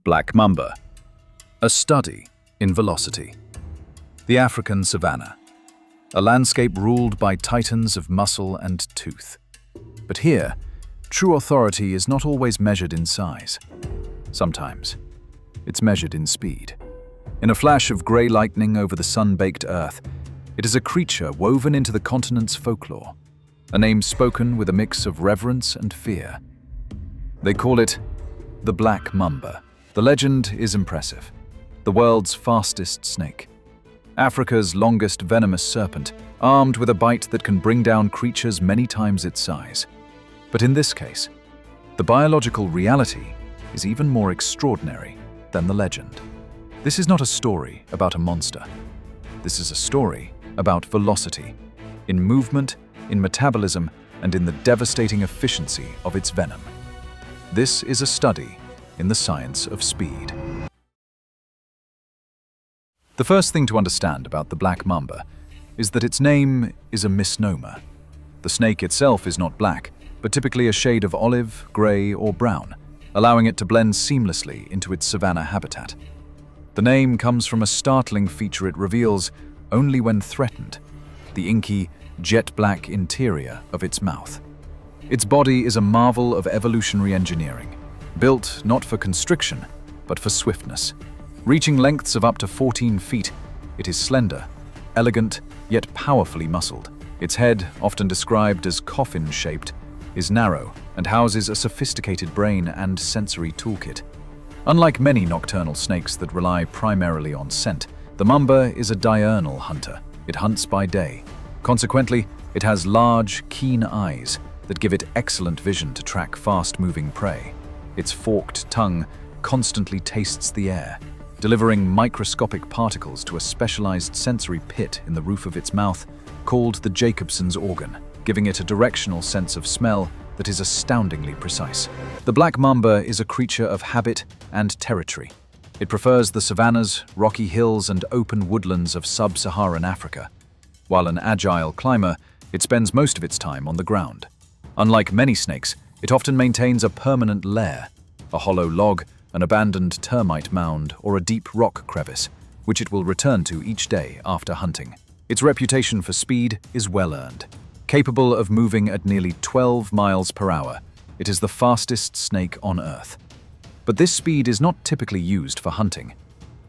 Black Mamba, a study in velocity. The African savanna, a landscape ruled by titans of muscle and tooth. But here, true authority is not always measured in size. Sometimes, it's measured in speed. In a flash of grey lightning over the sun-baked earth, it is a creature woven into the continent's folklore, a name spoken with a mix of reverence and fear. They call it the Black Mamba. The legend is impressive. The world's fastest snake. Africa's longest venomous serpent, armed with a bite that can bring down creatures many times its size. But in this case, the biological reality is even more extraordinary than the legend. This is not a story about a monster. This is a story about velocity, in movement, in metabolism, and in the devastating efficiency of its venom. This is a study in the science of speed. The first thing to understand about the Black Mamba is that its name is a misnomer. The snake itself is not black, but typically a shade of olive, grey, or brown, allowing it to blend seamlessly into its savanna habitat. The name comes from a startling feature it reveals only when threatened: the inky, jet-black interior of its mouth. Its body is a marvel of evolutionary engineering, built not for constriction, but for swiftness. Reaching lengths of up to 14 feet, it is slender, elegant, yet powerfully muscled. Its head, often described as coffin-shaped, is narrow and houses a sophisticated brain and sensory toolkit. Unlike many nocturnal snakes that rely primarily on scent, the mamba is a diurnal hunter. It hunts by day. Consequently, it has large, keen eyes that give it excellent vision to track fast-moving prey. Its forked tongue constantly tastes the air, delivering microscopic particles to a specialized sensory pit in the roof of its mouth called the Jacobson's organ, giving it a directional sense of smell that is astoundingly precise. The Black Mamba is a creature of habit and territory. It prefers the savannas, rocky hills, and open woodlands of sub-Saharan Africa. While an agile climber, it spends most of its time on the ground. Unlike many snakes, it often maintains a permanent lair, a hollow log, an abandoned termite mound, or a deep rock crevice, which it will return to each day after hunting. Its reputation for speed is well-earned. Capable of moving at nearly 12 miles per hour, it is the fastest snake on Earth. But this speed is not typically used for hunting.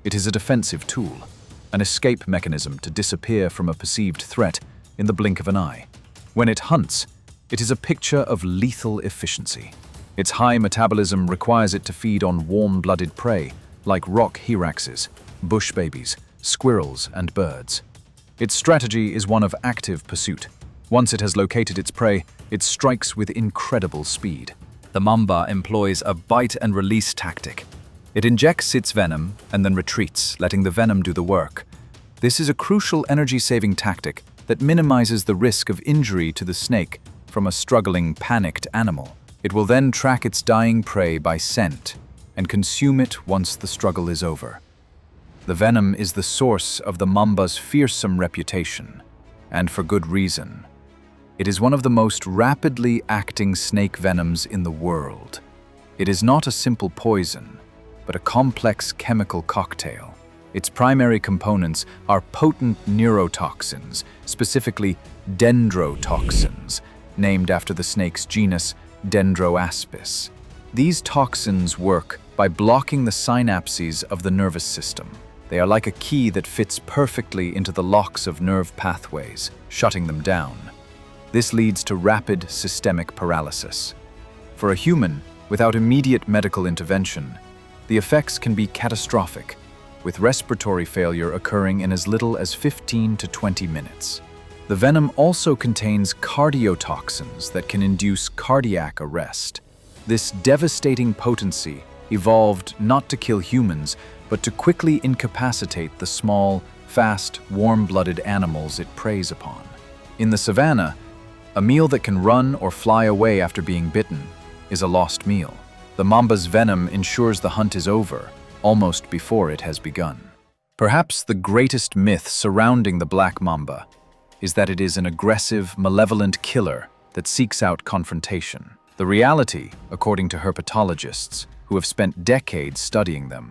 It is a defensive tool, an escape mechanism to disappear from a perceived threat in the blink of an eye. When it hunts, it is a picture of lethal efficiency. Its high metabolism requires it to feed on warm-blooded prey like rock hyraxes, bush babies, squirrels, and birds. Its strategy is one of active pursuit. Once it has located its prey, it strikes with incredible speed. The mamba employs a bite-and-release tactic. It injects its venom and then retreats, letting the venom do the work. This is a crucial energy-saving tactic that minimizes the risk of injury to the snake from a struggling, panicked animal. It will then track its dying prey by scent and consume it once the struggle is over. The venom is the source of the mamba's fearsome reputation, and for good reason. It is one of the most rapidly acting snake venoms in the world. It is not a simple poison, but a complex chemical cocktail. Its primary components are potent neurotoxins, specifically dendrotoxins, named after the snake's genus Dendroaspis. These toxins work by blocking the synapses of the nervous system. They are like a key that fits perfectly into the locks of nerve pathways, shutting them down. This leads to rapid systemic paralysis. For a human, without immediate medical intervention, the effects can be catastrophic, with respiratory failure occurring in as little as 15 to 20 minutes. The venom also contains cardiotoxins that can induce cardiac arrest. This devastating potency evolved not to kill humans, but to quickly incapacitate the small, fast, warm-blooded animals it preys upon. In the savanna, a meal that can run or fly away after being bitten is a lost meal. The mamba's venom ensures the hunt is over, almost before it has begun. Perhaps the greatest myth surrounding the Black Mamba is that it is an aggressive, malevolent killer that seeks out confrontation. The reality, according to herpetologists, who who have spent decades studying them,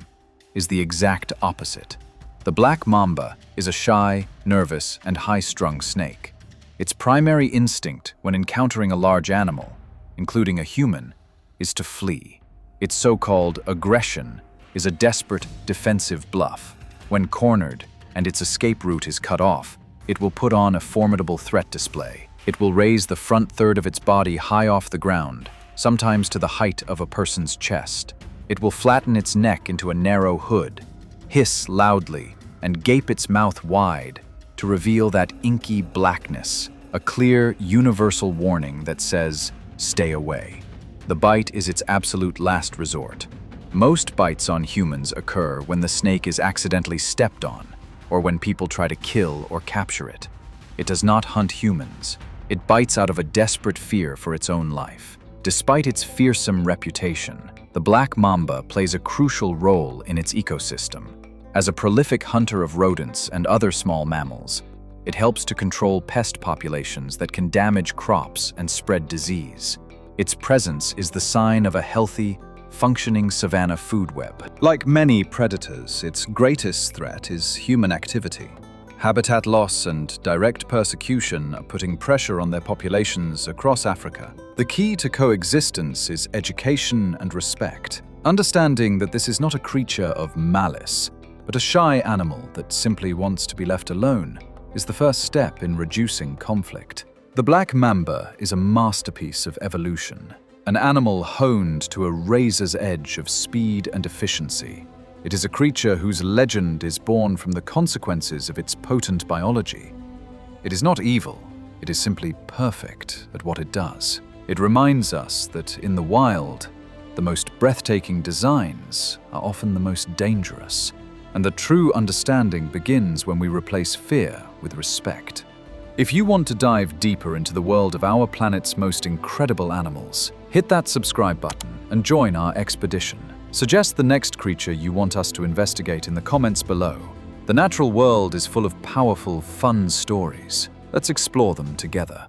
is the exact opposite. The black mamba is a shy, nervous, and high-strung snake. Its primary instinct when encountering a large animal, including a human, is to flee. Its so-called aggression is a desperate, defensive bluff. When cornered and its escape route is cut off, it will put on a formidable threat display. It will raise the front third of its body high off the ground, sometimes to the height of a person's chest. It will flatten its neck into a narrow hood, hiss loudly, and gape its mouth wide to reveal that inky blackness, a clear, universal warning that says, "Stay away." The bite is its absolute last resort. Most bites on humans occur when the snake is accidentally stepped on, or when people try to kill or capture it. It does not hunt humans. It bites out of a desperate fear for its own life. Despite its fearsome reputation, the black mamba plays a crucial role in its ecosystem. As a prolific hunter of rodents and other small mammals, it helps to control pest populations that can damage crops and spread disease. Its presence is the sign of a healthy, functioning savanna food web. Like many predators, its greatest threat is human activity. Habitat loss and direct persecution are putting pressure on their populations across Africa. The key to coexistence is education and respect. Understanding that this is not a creature of malice, but a shy animal that simply wants to be left alone, is the first step in reducing conflict. The black mamba is a masterpiece of evolution, an animal honed to a razor's edge of speed and efficiency. It is a creature whose legend is born from the consequences of its potent biology. It is not evil, it is simply perfect at what it does. It reminds us that in the wild, the most breathtaking designs are often the most dangerous, and the true understanding begins when we replace fear with respect. If you want to dive deeper into the world of our planet's most incredible animals, hit that subscribe button and join our expedition. Suggest the next creature you want us to investigate in the comments below. The natural world is full of powerful, fun stories. Let's explore them together.